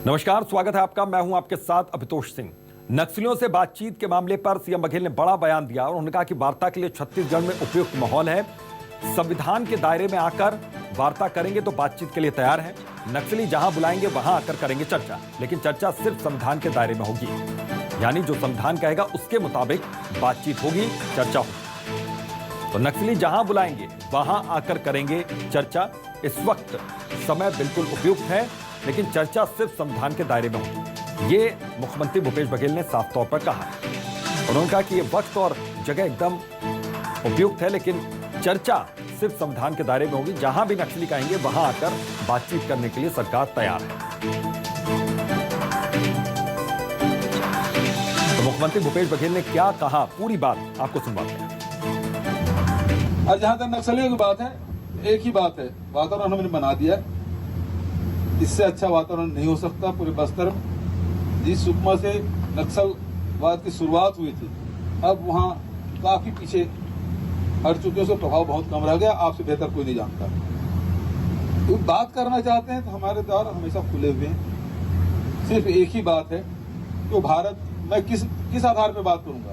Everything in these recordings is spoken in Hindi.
नमस्कार, स्वागत है आपका। मैं हूं आपके साथ अभितोष सिंह। नक्सलियों से बातचीत के मामले पर सीएम बघेल ने बड़ा बयान दिया और उन्होंने कहा कि वार्ता के लिए छत्तीसगढ़ में उपयुक्त माहौल है। संविधान के दायरे में आकर वार्ता करेंगे तो बातचीत के लिए तैयार है। नक्सली जहां बुलाएंगे वहां आकर करेंगे चर्चा, लेकिन चर्चा सिर्फ संविधान के दायरे में होगी। यानी जो संविधान कहेगा उसके मुताबिक बातचीत होगी, चर्चा होगी। तो नक्सली जहां बुलाएंगे वहां आकर करेंगे चर्चा। इस वक्त समय बिल्कुल उपयुक्त है, लेकिन चर्चा सिर्फ संविधान के दायरे में होगी। ये मुख्यमंत्री भूपेश बघेल ने साफ तौर पर कहा। उन्होंने कहा कि ये वक्त और जगह एकदम उपयुक्त है, लेकिन चर्चा सिर्फ संविधान के दायरे में होगी। जहां भी नक्सली कहेंगे वहां आकर बातचीत करने के लिए सरकार तैयार है। तो मुख्यमंत्री भूपेश बघेल ने क्या कहा, पूरी बात आपको सुनवाते हैं। और जहां तक नक्सलियों की बात है, एक ही बात है, वातावरण हमने बना दिया। इससे अच्छा वातावरण नहीं हो सकता पूरे बस्तर में। जिस सुकमा से नक्सलवाद की शुरुआत हुई थी, अब वहां काफी पीछे हट चुके, उसका प्रभाव बहुत कम रह गया। आपसे बेहतर कोई नहीं जानता। तो बात करना चाहते हैं तो हमारे द्वार हमेशा खुले हुए हैं। सिर्फ एक ही बात है कि भारत, मैं किस आधार पर बात करूंगा।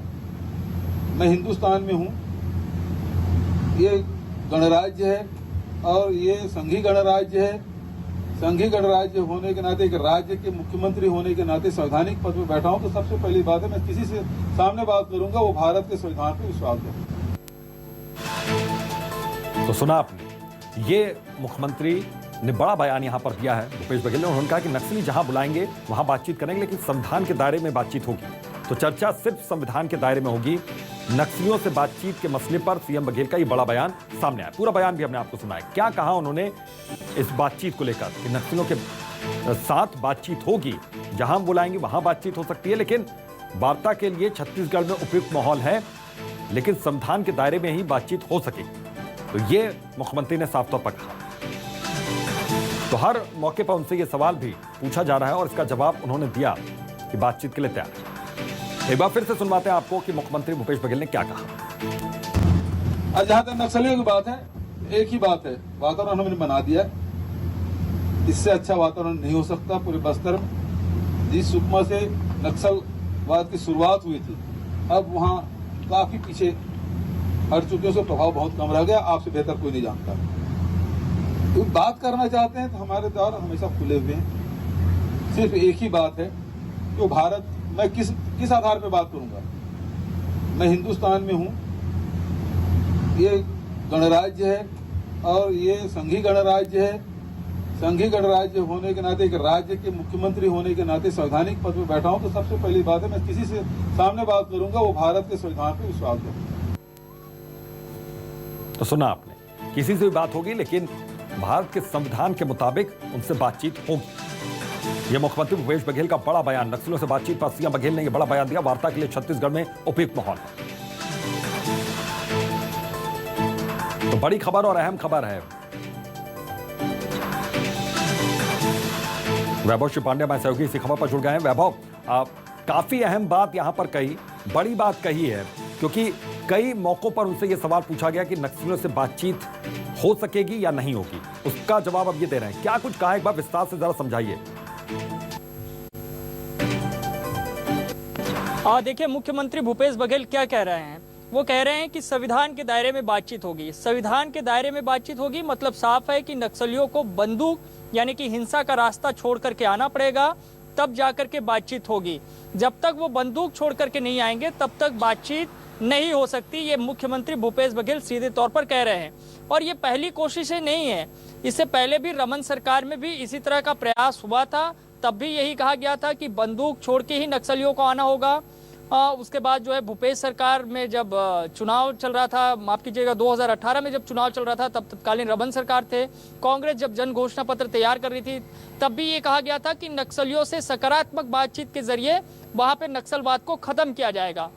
मैं हिंदुस्तान में हूं, ये गणराज्य है और ये संघीय गणराज्य है। संघीय गणराज्य होने के नाते, एक राज्य के मुख्यमंत्री होने के नाते संवैधानिक पद पर बैठा हूं, तो सबसे पहली बात है मैं किसी से सामने बात करूंगा वो भारत के संविधान पर विश्वास करूंगा। तो सुना आपने, ये मुख्यमंत्री ने बड़ा बयान यहां पर दिया है भूपेश बघेल ने। उन्होंने कहा कि नक्सली जहां बुलाएंगे वहां बातचीत करेंगे, लेकिन संविधान के दायरे में बातचीत होगी। तो चर्चा सिर्फ संविधान के दायरे में होगी। नक्सलियों से बातचीत के मसले पर सीएम बघेल का ये बड़ा बयान सामने आया। पूरा बयान भी हमने आपको सुनाया। क्या कहा उन्होंने इस बातचीत को लेकर कि नक्सलियों के साथ बातचीत होगी, जहां बुलाएंगे वहां बातचीत हो सकती है, लेकिन वार्ता के लिए छत्तीसगढ़ में उपयुक्त माहौल है, लेकिन संविधान के दायरे में ही बातचीत हो सकेगी। तो ये मुख्यमंत्री ने साफ तौर पर कहा। तो हर मौके पर उनसे ये सवाल भी पूछा जा रहा है और इसका जवाब उन्होंने दिया कि बातचीत के लिए तैयार है। एक बार फिर से सुनवाते हैं आपको कि मुख्यमंत्री भूपेश बघेल ने क्या कहा। और जहां तक नक्सलियों की बात है, एक ही बात है, वातावरण हमने बना दिया। इससे अच्छा वातावरण नहीं हो सकता पूरे बस्तर में। जिस सुकमा से नक्सलवाद की शुरुआत हुई थी, अब वहां काफी पीछे हट चुके, उसका प्रभाव बहुत कम रह गया। आपसे बेहतर कोई नहीं जानता। तो बात करना चाहते हैं तो हमारे द्वार हमेशा खुले हुए हैं। सिर्फ एक ही बात है कि भारत, मैं किस आधार पर बात करूंगा। मैं हिंदुस्तान में हूं, ये गणराज्य है और ये संघीय गणराज्य है। संघीय गणराज्य होने के नाते, एक राज्य के मुख्यमंत्री होने के नाते संवैधानिक पद पर बैठा हूं, तो सबसे पहली बात है मैं किसी से सामने बात करूंगा वो भारत के संविधान पर विश्वास करूंगा। तो सुना आपने, किसी से भी बात होगी, लेकिन भारत के संविधान के मुताबिक उनसे बातचीत होगी। यह मुख्यमंत्री भूपेश बघेल का बड़ा बयान। नक्सलियों से बातचीत पर सीएम बघेल ने यह बड़ा बयान दिया। वार्ता के लिए छत्तीसगढ़ में उपयुक्त माहौल है। तो बड़ी खबर और अहम खबर है। वैभव श्री पांडे हमारे सहयोगी इसी खबर पर जुड़ गए हैं। वैभव, काफी अहम बात यहां पर कही, बड़ी बात कही है, क्योंकि कई मौकों पर उनसे यह सवाल पूछा गया कि नक्सलियों से बातचीत हो सकेगी या नहीं होगी। उसका जवाब अब ये दे रहे हैं। क्या कुछ कहा, एक बार विस्तार से जरा समझाइए। देखिए, मुख्यमंत्री भूपेश बघेल क्या कह रहे हैं। वो कह रहे हैं कि संविधान के दायरे में बातचीत होगी। संविधान के दायरे में बातचीत होगी मतलब साफ है कि नक्सलियों को बंदूक यानी कि हिंसा का रास्ता छोड़ करके आना पड़ेगा, तब जाकर के बातचीत होगी। जब तक वो बंदूक छोड़ करके नहीं आएंगे तब तक बातचीत नहीं हो सकती। ये मुख्यमंत्री भूपेश बघेल सीधे तौर पर कह रहे हैं। और ये पहली कोशिश नहीं है। इससे पहले भी रमन सरकार में भी इसी तरह का प्रयास हुआ था। तब भी यही कहा गया था कि बंदूक छोड़ के ही नक्सलियों को आना होगा। उसके बाद जो है भूपेश सरकार में जब चुनाव चल रहा था, माफ कीजिएगा 2018 में जब चुनाव चल रहा था, तब तत्कालीन रमन सरकार थे। कांग्रेस जब जन घोषणा पत्र तैयार कर रही थी, तब भी ये कहा गया था कि नक्सलियों से सकारात्मक बातचीत के जरिए वहां पे नक्सलवाद को खत्म किया जाएगा।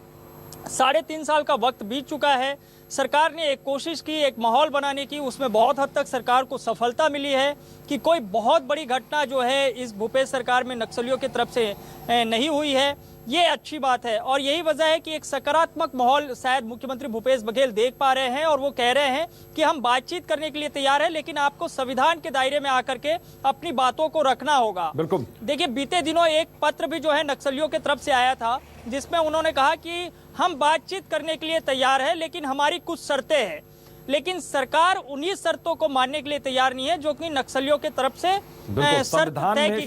3.5 साल का वक्त बीत चुका है। सरकार ने एक कोशिश की, एक माहौल बनाने की, उसमें बहुत हद तक सरकार को सफलता मिली है कि कोई बहुत बड़ी घटना जो है इस भूपेश सरकार में नक्सलियों की तरफ से नहीं हुई है। ये अच्छी बात है और यही वजह है कि एक सकारात्मक माहौल शायद मुख्यमंत्री भूपेश बघेल देख पा रहे हैं और वो कह रहे हैं कि हम बातचीत करने के लिए तैयार हैं, लेकिन आपको संविधान के दायरे में आकर के अपनी बातों को रखना होगा। बिल्कुल। देखिए, बीते दिनों एक पत्र भी जो है नक्सलियों की तरफ से आया था, जिसमें उन्होंने कहा कि हम बातचीत करने के लिए तैयार है, लेकिन हमारी कुछ शर्तें हैं। लेकिन सरकार उन्हीं शर्तों को मानने के लिए तैयार नहीं है जो कि नक्सलियों की तरफ से संविधान में शर्त नहीं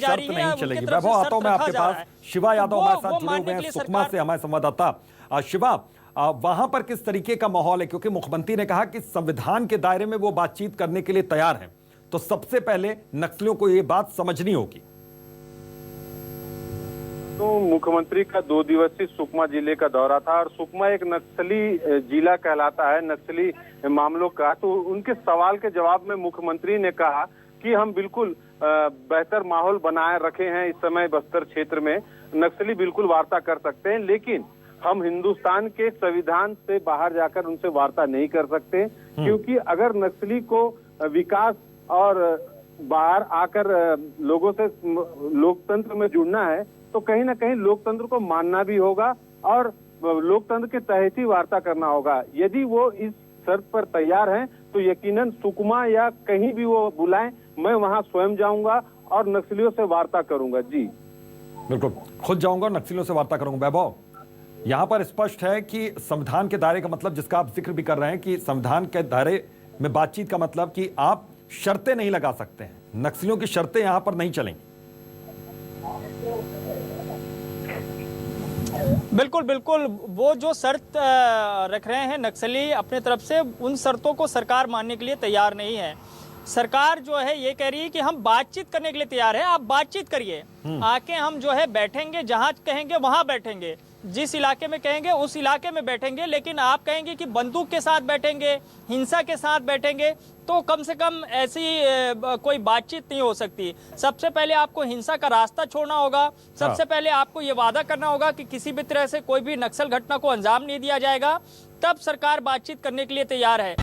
चलेगी। वैभव, आता हूं मैं आपके पास। शिवा यादव हमारे साथ जुड़े हुए हैं सुकमा से, हमारे संवाददाता। शिवा, वहां पर किस तरीके का माहौल है? क्योंकि मुख्यमंत्री ने कहा कि संविधान के दायरे में वो बातचीत करने के लिए तैयार हैं, तो सबसे पहले नक्सलियों को ये बात समझनी होगी। तो मुख्यमंत्री का 2 दिवसीय सुकमा जिले का दौरा था और सुकमा एक नक्सली जिला कहलाता है, नक्सली मामलों का। तो उनके सवाल के जवाब में मुख्यमंत्री ने कहा कि हम बिल्कुल बेहतर माहौल बनाए रखे हैं इस समय बस्तर क्षेत्र में, नक्सली बिल्कुल वार्ता कर सकते हैं, लेकिन हम हिंदुस्तान के संविधान से बाहर जाकर उनसे वार्ता नहीं कर सकते, क्योंकि अगर नक्सली को विकास और बाहर आकर लोगों से लोकतंत्र में जुड़ना है तो कहीं ना कहीं लोकतंत्र को मानना भी होगा और लोकतंत्र के तहत ही वार्ता करना होगा। यदि वो इस शर्त पर तैयार हैं तो यकीनन सुकमा या कहीं भी वो बुलाएं, मैं वहां स्वयं जाऊंगा और नक्सलियों से वार्ता करूंगा। जी बिल्कुल, खुद जाऊंगा और नक्सलियों से वार्ता करूंगा। वैभव, यहाँ पर स्पष्ट है कि संविधान के दायरे का मतलब, जिसका आप जिक्र भी कर रहे हैं कि संविधान के दायरे में बातचीत का मतलब कि आप शर्तें नहीं लगा सकते हैं, नक्सलियों की शर्तें यहां पर नहीं चलेंगी। बिल्कुल बिल्कुल, वो जो शर्त रख रहे हैं नक्सली अपने तरफ से, उन शर्तों को सरकार मानने के लिए तैयार नहीं है। सरकार जो है ये कह रही है कि हम बातचीत करने के लिए तैयार है, आप बातचीत करिए, आके हम जो है बैठेंगे, जहां कहेंगे वहां बैठेंगे, जिस इलाके में कहेंगे उस इलाके में बैठेंगे। लेकिन आप कहेंगे कि बंदूक के साथ बैठेंगे, हिंसा के साथ बैठेंगे, तो कम से कम ऐसी कोई बातचीत नहीं हो सकती। सबसे पहले आपको हिंसा का रास्ता छोड़ना होगा, सबसे पहले आपको ये वादा करना होगा कि किसी भी तरह से कोई भी नक्सल घटना को अंजाम नहीं दिया जाएगा, तब सरकार बातचीत करने के लिए तैयार है।